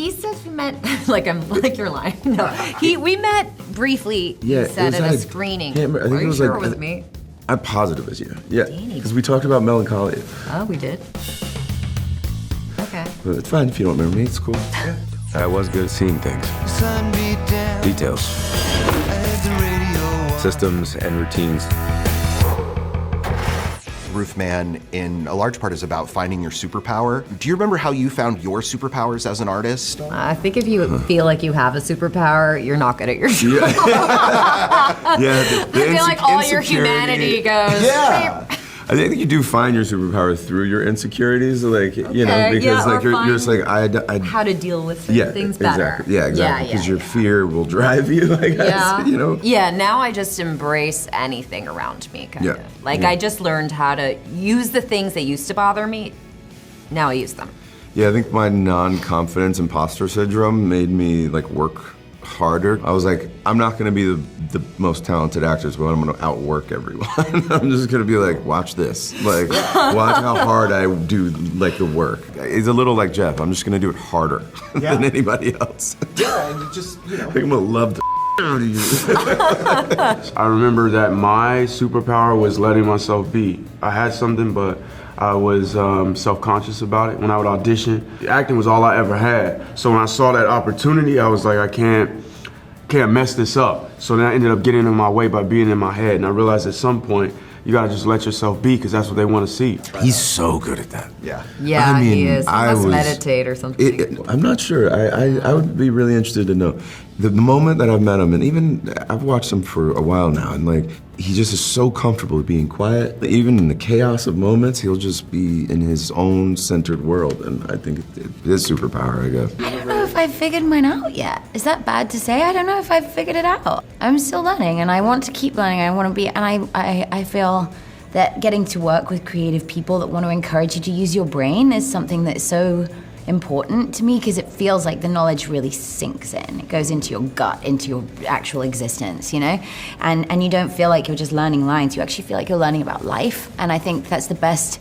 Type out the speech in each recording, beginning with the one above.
He says we met, like you're lying. No, we met briefly. Yeah, he said at a screening. I think Are it was you sure like, it was me? I'm positive it's you. Yeah, because we talked about melancholia. Oh, we did. Okay. But it's fine if you don't remember me. It's cool. Yeah. I was good at seeing things. Details. Systems and routines. Roofman, in a large part, is about finding your superpower. Do you remember how you found your superpowers as an artist? I think if you feel like you have a superpower, you're not good at your job. Yeah, I feel like all your humanity goes. Yeah. I think you do find your superpower through your insecurities, like, you know, because like you're just like, how to deal with things better. Exactly. Yeah, exactly. Because your fear will drive you, I guess, you know? Yeah, now I just embrace anything around me, kind of. Like, I just learned how to use the things that used to bother me, now I use them. Yeah, I think my non-confidence imposter syndrome made me, like, work harder. I was like, I'm not gonna be the most talented actors, but I'm gonna outwork everyone. I'm just gonna be like, watch this. Like, watch how hard I do, like, the work. It's a little like Jeff. I'm just gonna do it harder than anybody else. Yeah, and you just, you know. I think I'm gonna love the out of you. I remember that my superpower was letting myself be. I had something, but I was self-conscious about it. When I would audition, acting was all I ever had. So when I saw that opportunity, I was like, I can't mess this up. So then I ended up getting in my way by being in my head. And I realized at some point, you gotta just let yourself be, because that's what they want to see. He's so good at that. Yeah. Yeah, I mean, he is. He must meditate or something. I'm not sure. I would be really interested to know. The moment that I've met him, and even I've watched him for a while now, and like, he just is so comfortable with being quiet. Even in the chaos of moments, he'll just be in his own centered world, and I think it is superpower, I guess. I don't know if I've figured mine out yet. Is that bad to say? I don't know if I've figured it out. I'm still learning, and I want to keep learning. I want to be, and I feel that getting to work with creative people that want to encourage you to use your brain is something that's so important to me, because it feels like the knowledge really sinks in. It goes into your gut, into your actual existence, you know? And you don't feel like you're just learning lines. You actually feel like you're learning about life. And I think that's the best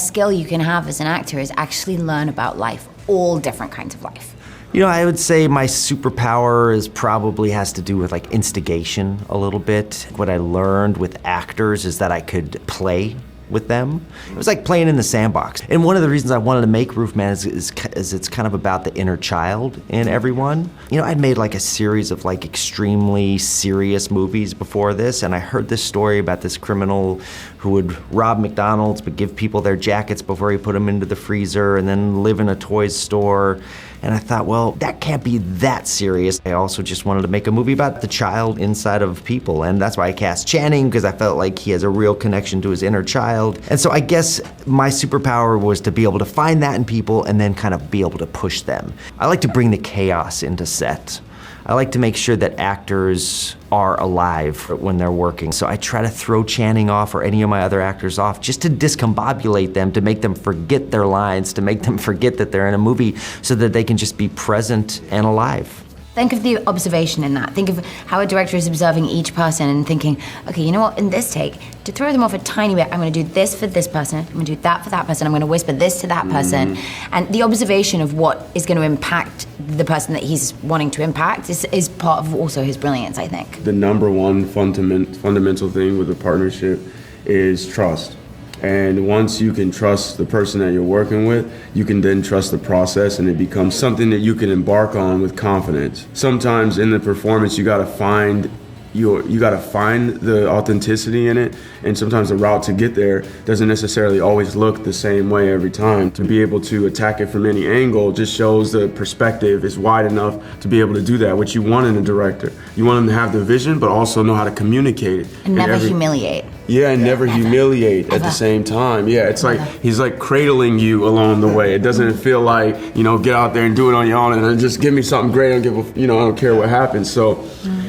skill you can have as an actor, is actually learn about life, all different kinds of life. You know, I would say my superpower probably has to do with like instigation a little bit. What I learned with actors is that I could play with them. It was like playing in the sandbox. And one of the reasons I wanted to make Roofman is it's kind of about the inner child in everyone. You know, I'd made like a series of like extremely serious movies before this, and I heard this story about this criminal who would rob McDonald's but give people their jackets before he put them into the freezer, and then live in a toy store. And I thought, well, that can't be that serious. I also just wanted to make a movie about the child inside of people, and that's why I cast Channing, because I felt like he has a real connection to his inner child. And so I guess my superpower was to be able to find that in people and then kind of be able to push them. I like to bring the chaos into set. I like to make sure that actors are alive when they're working. So I try to throw Channing off, or any of my other actors off, just to discombobulate them, to make them forget their lines, to make them forget that they're in a movie, so that they can just be present and alive. Think of the observation in that. Think of how a director is observing each person and thinking, okay, you know what, in this take, to throw them off a tiny bit, I'm gonna do this for this person, I'm gonna do that for that person, I'm gonna whisper this to that person. And the observation of what is gonna impact the person that he's wanting to impact is part of also his brilliance, I think. The number one fundamental thing with a partnership is trust. And once you can trust the person that you're working with, you can then trust the process, and it becomes something that you can embark on with confidence. Sometimes in the performance, you gotta find the authenticity in it, and sometimes the route to get there doesn't necessarily always look the same way every time. To be able to attack it from any angle just shows the perspective is wide enough to be able to do that, which you want in a director. You want them to have the vision, but also know how to communicate it. And never humiliate. Yeah, and never humiliate at the same time. Yeah, it's like he's like cradling you along the way. It doesn't feel like, you know, get out there and do it on your own and then just give me something great. I don't care what happens. So,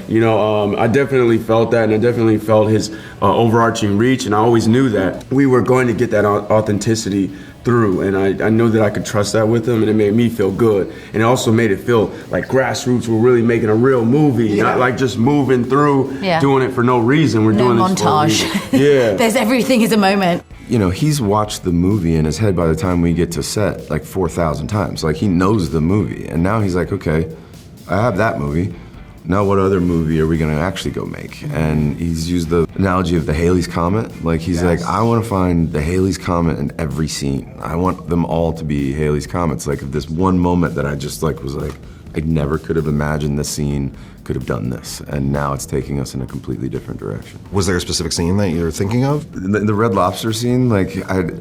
you know, I definitely felt that, and I definitely felt his overarching reach, and I always knew that we were going to get that authenticity through, and I know that I could trust that with him, and it made me feel good. And it also made it feel like Grassroots were really making a real movie, not like just moving through, doing it for no reason. We're doing this montage. for a reason. Yeah. There's everything is a moment. he's watched the movie in his head by the time we get to set like 4,000 times. Like, he knows the movie. And now he's like, okay, I have that movie. Now what other movie are we gonna actually go make? And he's used the analogy of the Halley's Comet. Like, he's like, I wanna find the Halley's Comet in every scene. I want them all to be Halley's Comets. Like, if this one moment that I just like was like, I never could have imagined this scene could have done this, and now it's taking us in a completely different direction. Was there a specific scene that you're thinking of? The Red Lobster scene, like,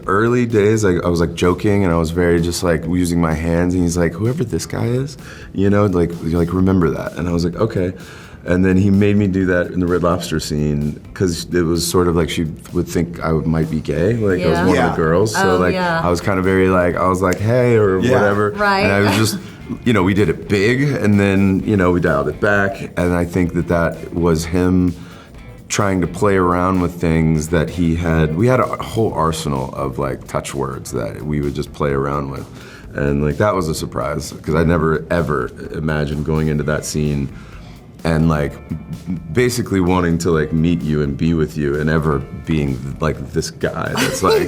early days, I was like joking, and I was very just like using my hands, and he's like, whoever this guy is, like remember that. And I was like, okay. And then he made me do that in the Red Lobster scene, because it was sort of like she would think I might be gay, like I was one of the girls. So I was kind of very like, I was like, hey, or whatever. Right. And I was just, we did it big, and then, we dialed it back. And I think that was him trying to play around with things that we had a whole arsenal of like touch words that we would just play around with. And like, that was a surprise, because I never ever imagined going into that scene and like basically wanting to like meet you and be with you, and ever being like this guy that's like,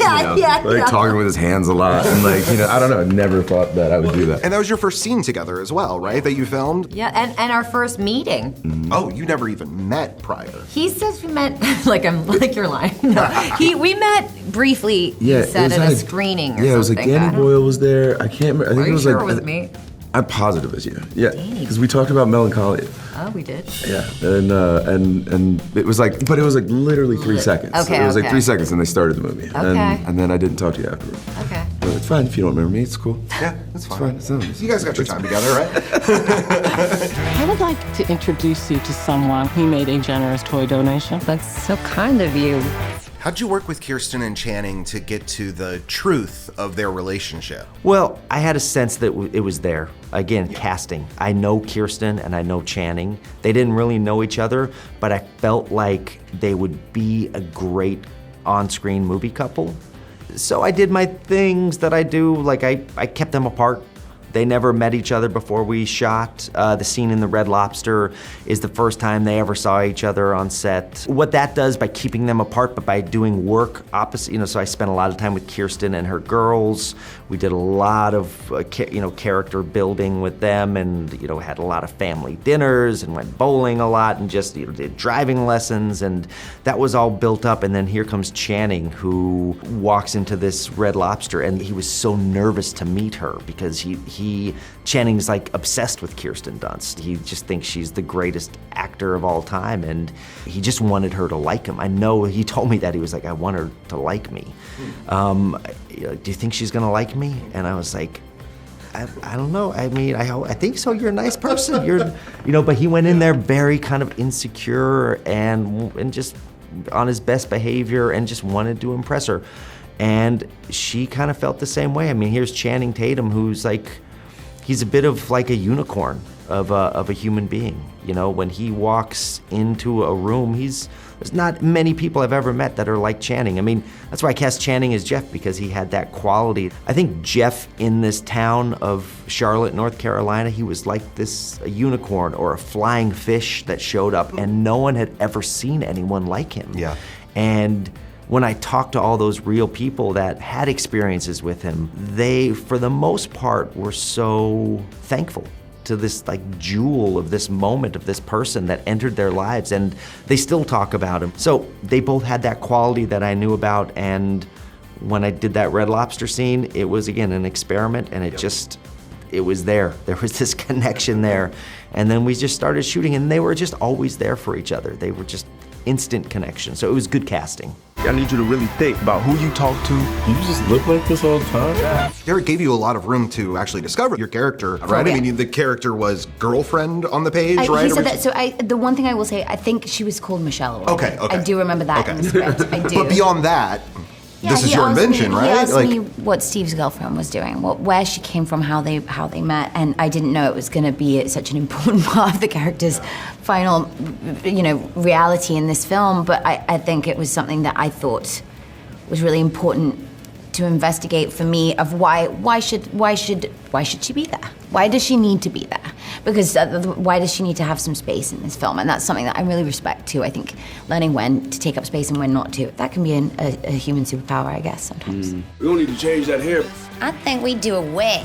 talking with his hands a lot, and like, I don't know, I never thought that I would do that. And that was your first scene together as well, right? That you filmed? Yeah, and our first meeting. Mm-hmm. Oh, you never even met prior. He says we met, like you're lying. No, we met briefly, he said, at a screening or something. Yeah, it was like Danny Boyle was there. I can't remember. I think it was sure like, it was me? I'm positive it's you. Yeah, because we talked about Melancholia. Oh, we did? Yeah, and it was like, but it was like literally 3 seconds. Okay, It was like 3 seconds, and they started the movie. Okay. And then I didn't talk to you afterward. Okay. But it's fine if you don't remember me. It's cool. Yeah, it's fine. It's fine. You guys got your time together, right? I would like to introduce you to someone who made a generous toy donation. That's so kind of you. How'd you work with Kirsten and Channing to get to the truth of their relationship? Well, I had a sense that it was there. Again, casting. I know Kirsten and I know Channing. They didn't really know each other, but I felt like they would be a great on-screen movie couple. So I did my things that I do, like I kept them apart. They never met each other before we shot. The scene in the Red Lobster is the first time they ever saw each other on set. What that does by keeping them apart, but by doing work opposite, so I spent a lot of time with Kirsten and her girls. We did a lot of, character building with them, and, had a lot of family dinners and went bowling a lot and just, did driving lessons, and that was all built up. And then here comes Channing, who walks into this Red Lobster, and he was so nervous to meet her because Channing's like obsessed with Kirsten Dunst. He just thinks she's the greatest actor of all time, and he just wanted her to like him. I know he told me that. He was like, I want her to like me. Do you think she's gonna like me? And I was like, I don't know. I mean, I think so. You're a nice person. But he went in there very kind of insecure and just on his best behavior and just wanted to impress her. And she kind of felt the same way. I mean, here's Channing Tatum, who's like, he's a bit of like a unicorn of a human being. When he walks into a room, there's not many people I've ever met that are like Channing. I mean, that's why I cast Channing as Jeff, because he had that quality. I think Jeff in this town of Charlotte, North Carolina, he was like a unicorn or a flying fish that showed up, and no one had ever seen anyone like him. Yeah. And when I talked to all those real people that had experiences with him, they, for the most part, were so thankful to this like jewel of this moment of this person that entered their lives, and they still talk about him. So they both had that quality that I knew about, and when I did that Red Lobster scene, it was again an experiment, and it was there. There was this connection there, and then we just started shooting, and they were just always there for each other. They were just instant connection, so it was good casting. I need you to really think about who you talk to. You just look like this all the time? Yeah. Derek gave you a lot of room to actually discover your character, right? Yeah. I mean, the character was girlfriend on the page, right? He said that, so the one thing I will say, I think she was called Michelle. Okay. I do remember that in the script, I do. But beyond that, this is he your asked invention, me, right? He asked me what Steve's girlfriend was doing, where she came from, how they met, and I didn't know it was going to be such an important part of the character's final, reality in this film. But I think it was something that I thought was really important to investigate for me of why should she be there? Why does she need to be there? Because why does she need to have some space in this film? And that's something that I really respect too. I think learning when to take up space and when not to. That can be a human superpower, I guess, sometimes. We don't need to change that hair. I think we do a wig.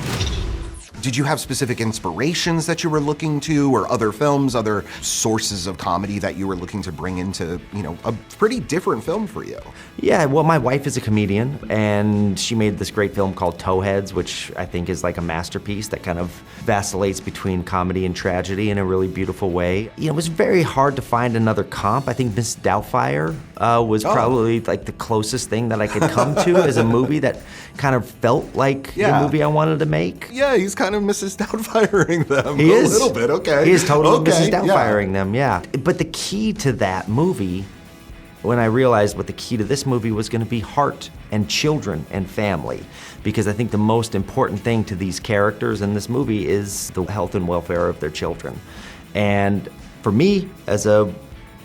Did you have specific inspirations that you were looking to, or other films, other sources of comedy that you were looking to bring into, a pretty different film for you? Yeah, well, my wife is a comedian, and she made this great film called Towheads, which I think is like a masterpiece that kind of vacillates between comedy and tragedy in a really beautiful way. It was very hard to find another comp. I think Miss Doubtfire was probably like the closest thing that I could come to as a movie that kind of felt like the movie I wanted to make. Yeah, he's kind of Mrs. Doubtfiring them He is. little bit, okay. He is totally Okay, Mrs. Doubtfiring them, yeah. But the key to that movie, when I realized what the key to this movie was gonna be, heart and children and family. Because I think the most important thing to these characters in this movie is the health and welfare of their children. And for me, as a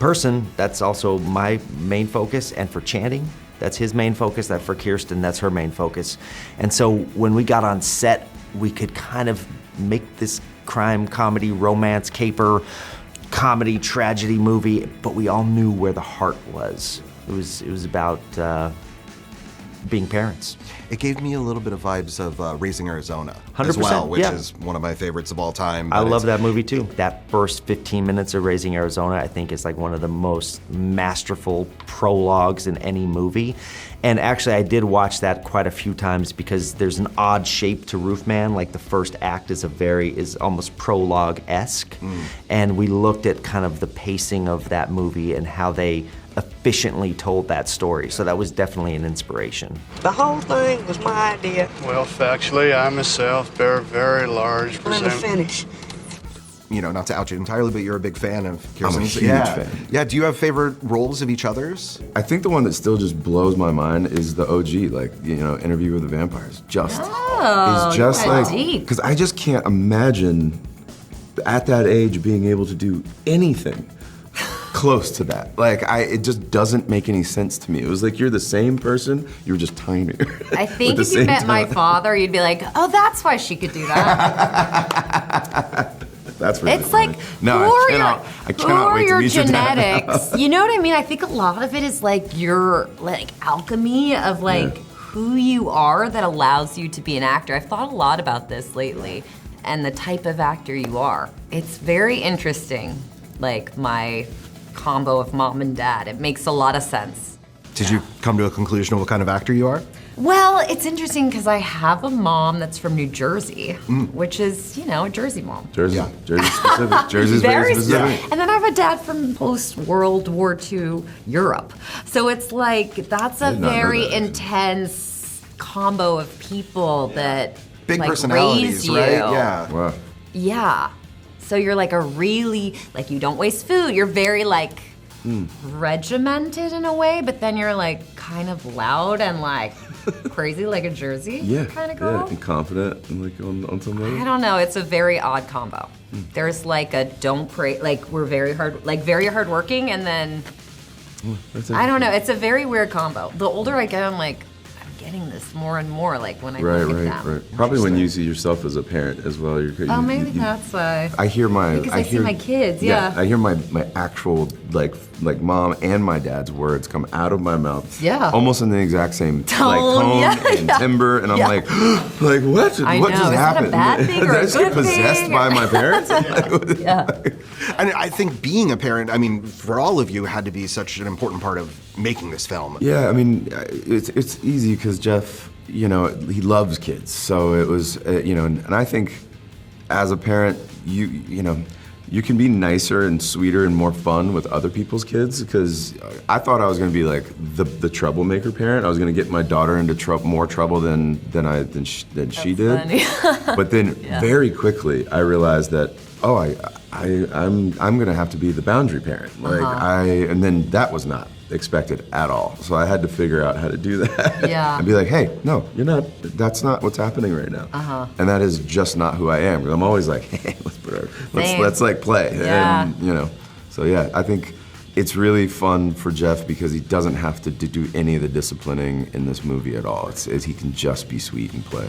person, that's also my main focus, and for Channing, that's his main focus, that for Kirsten, that's her main focus. And so when we got on set, we could kind of make this crime, comedy, romance, caper, comedy, tragedy movie, but we all knew where the heart was. It was about being parents. It gave me a little bit of vibes of Raising Arizona 100%, as well, which yeah. is one of my favorites of all time. I love that movie too. That first 15 minutes of Raising Arizona, I think, is like one of the most masterful prologues in any movie. And actually, I did watch that quite a few times because there's an odd shape to Roofman. Like the first act is almost prologue-esque. And we looked at kind of the pacing of that movie and how they efficiently told that story. So that was definitely an inspiration. The whole thing was my idea. Well, factually, I myself bear a very large Let me finish. Not to out you entirely, but you're a big fan of Kirsten's. I'm a huge fan. Yeah, do you have favorite roles of each other's? I think the one that still just blows my mind is the OG, Interview with the Vampires. It's just deep. because I just can't imagine at that age being able to do anything close to that. It just doesn't make any sense to me. It was like you're the same person, you're just tinier. I think if you met my father, you'd be like, oh, that's why she could do that. That's really it's funny. like, no, who I cannot are wait to your meet your dad. genetics? You know what I mean? I think a lot of it is like your alchemy of who you are that allows you to be an actor. I've thought a lot about this lately and the type of actor you are. It's very interesting, my combo of mom and dad. It makes a lot of sense. Did you come to a conclusion of what kind of actor you are? Well, it's interesting because I have a mom that's from New Jersey, which is, a Jersey mom. Jersey specific. Jersey's very specific. And then I have a dad from post-World War II Europe. So it's like, that's a very intense combo of people that Big personalities, raise you. right? Yeah. Wow. Yeah. So you're like a really, you don't waste food. You're very regimented in a way, but then you're kind of loud and crazy like a Jersey kind of girl. Yeah, and confident and on some level. I don't know, it's a very odd combo. There's a don't pray, we're very hardworking, and then, I don't know, it's a very weird combo. The older I get, I'm getting this more and more when I look at them. Right. Probably when you see yourself as a parent as well. Maybe that's why. I hear I see my kids, yeah. I hear my actual mom and my dad's words come out of my mouth. Yeah. Almost in the exact same tone and timbre, and I'm what? I What just know. happened? Is that a bad thing or a Did I good get possessed thing? by my parents? Yeah. And I think being a parent, for all of you, had to be such an important part of making this film. Yeah, it's easy because Jeff, he loves kids. So it was, and I think as a parent, you can be nicer and sweeter and more fun with other people's kids, because I thought I was going to be the troublemaker parent. I was going to get my daughter into more trouble than she did. Funny. But then very quickly I realized that I'm going to have to be the boundary parent. And then that was not expected at all. So I had to figure out how to do that. Yeah. And be like, hey, no, you're not, that's not what's happening right now. And that is just not who I am. Because I'm always like, hey, let's play. Yeah. And, so yeah, I think It's really fun for Jeff because he doesn't have to do any of the disciplining in this movie at all. He can just be sweet and play.